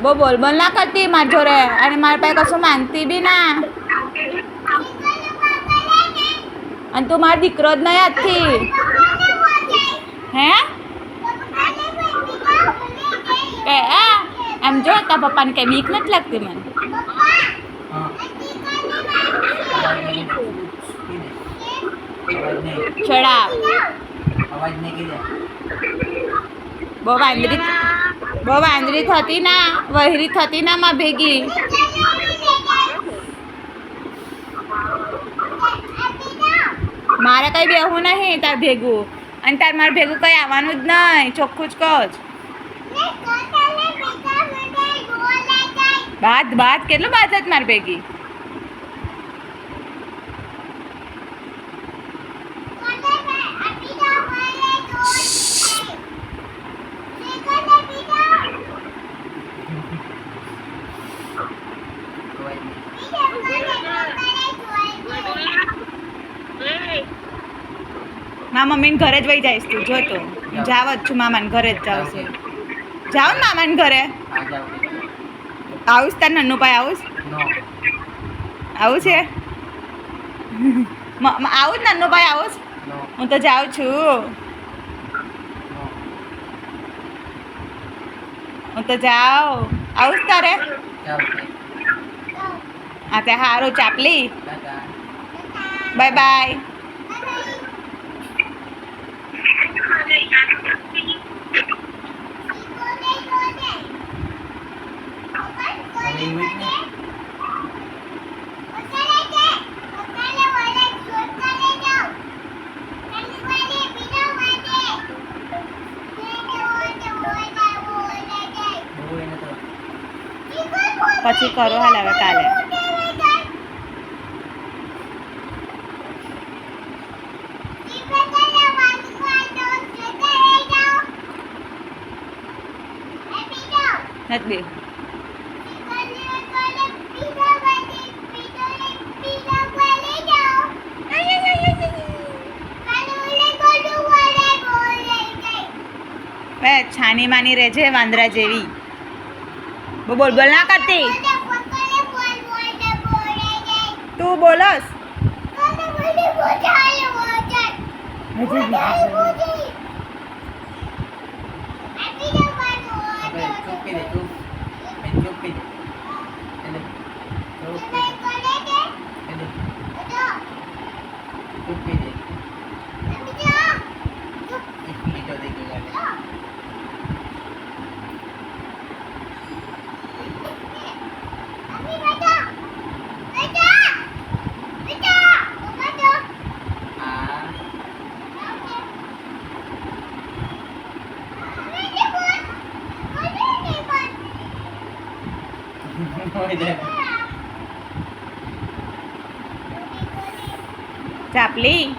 બહુ બોલ ના કરતી મારી જોડે અને મારા પાસે કશું માંગતી બી ના. અને તું મારો દીકરો જ નહીં આજથી. હે કે એમ જો તારા પપ્પાને કઈ બીક નથી લાગતી મને. ચડાવ બહુ વાંદરી થતી ના વહેરી થતી ના માં ભેગી. મારે કઈ બેહવું નહીં તાર ભેગું અને તાર મારે ભેગું કઈ આવવાનું જ નહીં ચોખ્ખું જ કહો જ. બાત કેટલું બાત જ મારી ભેગી. મારા મમ્મીને ઘરે જ વહી જઈશ તું જો તો જાવ જ છું મામાને ઘરે જ જાઉં છું. જાઉં ને મામાને ઘરે આવું તાર નન્નુ ભાઈ આવું છે આવું જ નન્નુ ભાઈ આવું હું તો જાઉં છું. હું તો જાઉં આવું તારે હા તે સારું ચાપલી બાય બાય. પછી કરો હાલ હવે કાલે. નથી બે છાની માની રહેજે વાંદરા જેવી. બોલ ના કરતી તું બોલસ. ચાપલી